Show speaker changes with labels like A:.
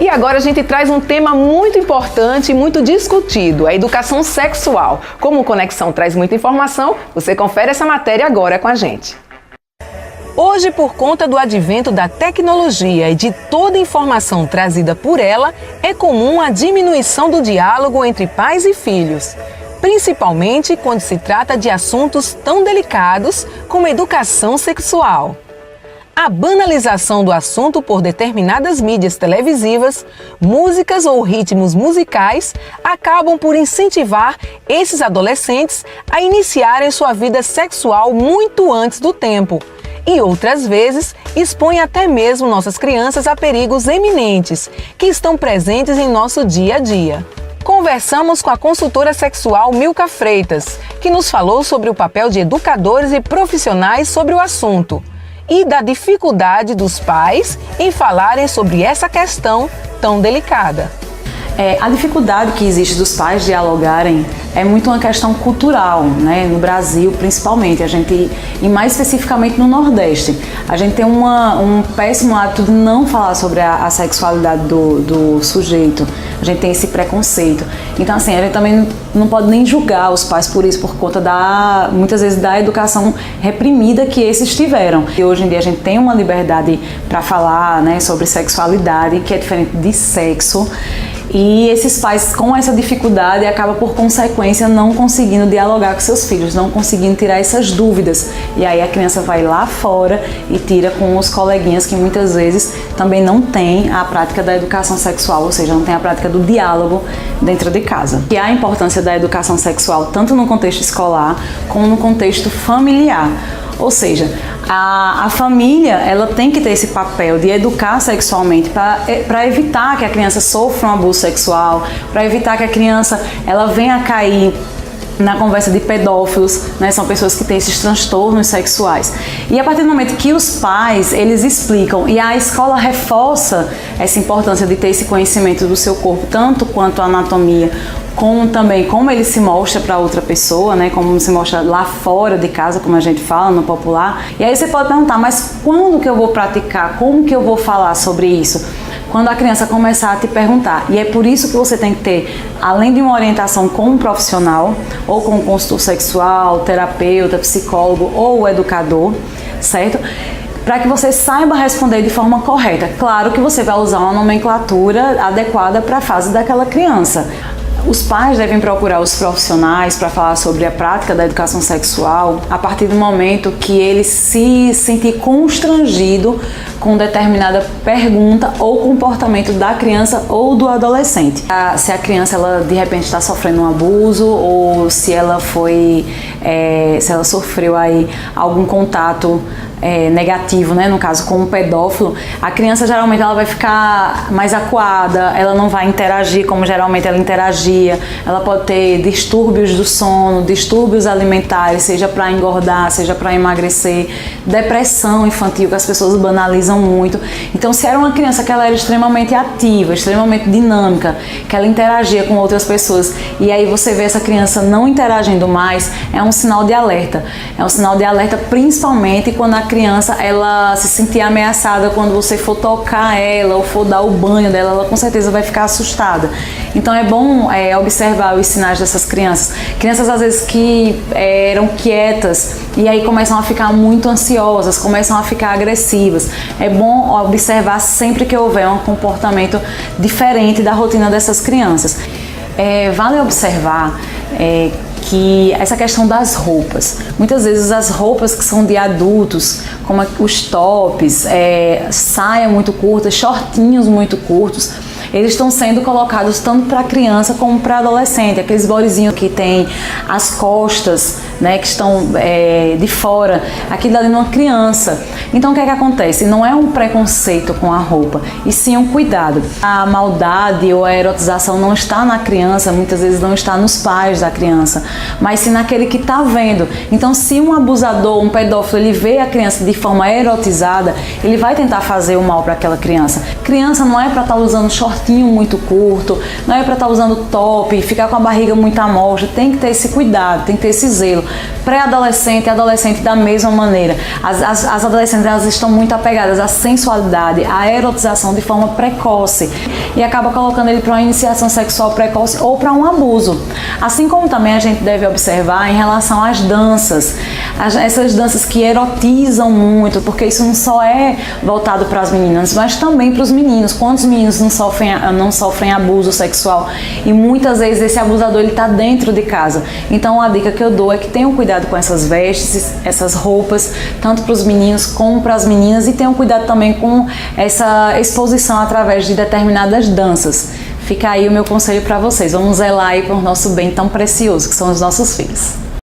A: E agora a gente traz um tema muito importante e muito discutido, a educação sexual. Como o Conexão traz muita informação, você confere essa matéria agora com a gente. Hoje, por conta do advento da tecnologia e de toda a informação trazida por ela, é comum a diminuição do diálogo entre pais e filhos, principalmente quando se trata de assuntos tão delicados como educação sexual. A banalização do assunto por determinadas mídias televisivas, músicas ou ritmos musicais acabam por incentivar esses adolescentes a iniciarem sua vida sexual muito antes do tempo e outras vezes expõe até mesmo nossas crianças a perigos eminentes que estão presentes em nosso dia a dia. Conversamos com a consultora sexual Milka Freitas, que nos falou sobre o papel de educadores e profissionais sobre o assunto e da dificuldade dos pais em falarem sobre essa questão tão delicada.
B: A dificuldade que existe dos pais dialogarem é muito uma questão cultural, né? No Brasil principalmente, e mais especificamente no Nordeste. A gente tem um péssimo hábito de não falar sobre a sexualidade do sujeito, a gente tem esse preconceito. Então assim, a gente também não pode nem julgar os pais por isso, por conta muitas vezes da educação reprimida que esses tiveram. E hoje em dia a gente tem uma liberdade para falar, né, sobre sexualidade, que é diferente de sexo. E esses pais, com essa dificuldade, acabam por consequência não conseguindo dialogar com seus filhos, não conseguindo tirar essas dúvidas. E aí a criança vai lá fora e tira com os coleguinhas que muitas vezes também não tem a prática da educação sexual, ou seja, não tem a prática do diálogo dentro de casa. E a importância da educação sexual tanto no contexto escolar como no contexto familiar. Ou seja, a família ela tem que ter esse papel de educar sexualmente para evitar que a criança sofra um abuso sexual, para evitar que a criança ela venha a cair na conversa de pedófilos, né? São pessoas que têm esses transtornos sexuais. E a partir do momento que os pais, eles explicam e a escola reforça essa importância de ter esse conhecimento do seu corpo, tanto quanto a anatomia, como também como ele se mostra para outra pessoa, né? Como se mostra lá fora de casa, como a gente fala no popular. E aí você pode perguntar, mas quando que eu vou praticar? Como que eu vou falar sobre isso? Quando a criança começar a te perguntar. E é por isso que você tem que ter, além de uma orientação com um profissional, ou com um consultor sexual, terapeuta, psicólogo ou educador, certo? Para que você saiba responder de forma correta. Claro que você vai usar uma nomenclatura adequada para a fase daquela criança. Os pais devem procurar os profissionais para falar sobre a prática da educação sexual a partir do momento que ele se sentir constrangido com determinada pergunta ou comportamento da criança ou do adolescente. Se a criança ela de repente está sofrendo um abuso ou se ela sofreu aí algum contato negativo, né? No caso com um pedófilo, a criança geralmente ela vai ficar mais acuada, ela não vai interagir como geralmente ela interagia, ela pode ter distúrbios do sono, distúrbios alimentares, seja para engordar, seja para emagrecer, depressão infantil que as pessoas banalizam muito. Então, se era uma criança que ela era extremamente ativa, extremamente dinâmica, que ela interagia com outras pessoas e aí você vê essa criança não interagindo mais, é um sinal de alerta. É um sinal de alerta principalmente quando a criança ela se sentir ameaçada quando você for tocar ela ou for dar o banho dela, ela com certeza vai ficar assustada. Então é bom observar os sinais dessas crianças. Crianças às vezes que eram quietas e aí começam a ficar muito ansiosas, começam a ficar agressivas. É bom observar sempre que houver um comportamento diferente da rotina dessas crianças. Vale observar que essa questão das roupas, muitas vezes as roupas que são de adultos, como os tops, saia muito curta, shortinhos muito curtos, eles estão sendo colocados tanto para criança como para adolescente, aqueles bodyzinhos que tem as costas, né, que estão de fora, aquilo ali numa criança. Então o que é que acontece? Não é um preconceito com a roupa, e sim um cuidado. A maldade ou a erotização não está na criança, muitas vezes não está nos pais da criança, mas sim naquele que está vendo. Então se um abusador, um pedófilo, ele vê a criança de forma erotizada, ele vai tentar fazer o mal para aquela criança. Criança não é para estar usando shortinho muito curto, não é para estar usando top, ficar com a barriga muito à mostra, tem que ter esse cuidado, tem que ter esse zelo. cedo. Pré-adolescente e adolescente da mesma maneira. As adolescentes, elas estão muito apegadas à sensualidade, à erotização de forma precoce e acaba colocando ele para uma iniciação sexual precoce ou para um abuso. Assim como também a gente deve observar em relação às danças, essas danças que erotizam muito, porque isso não só é voltado para as meninas, mas também para os meninos. Quantos meninos não sofrem abuso sexual? E muitas vezes esse abusador ele está dentro de casa. Então a dica que eu dou é que tenham cuidado com essas vestes, essas roupas, tanto para os meninos como para as meninas, e tenham cuidado também com essa exposição através de determinadas danças. Fica aí o meu conselho para vocês. Vamos zelar aí por nosso bem tão precioso que são os nossos filhos.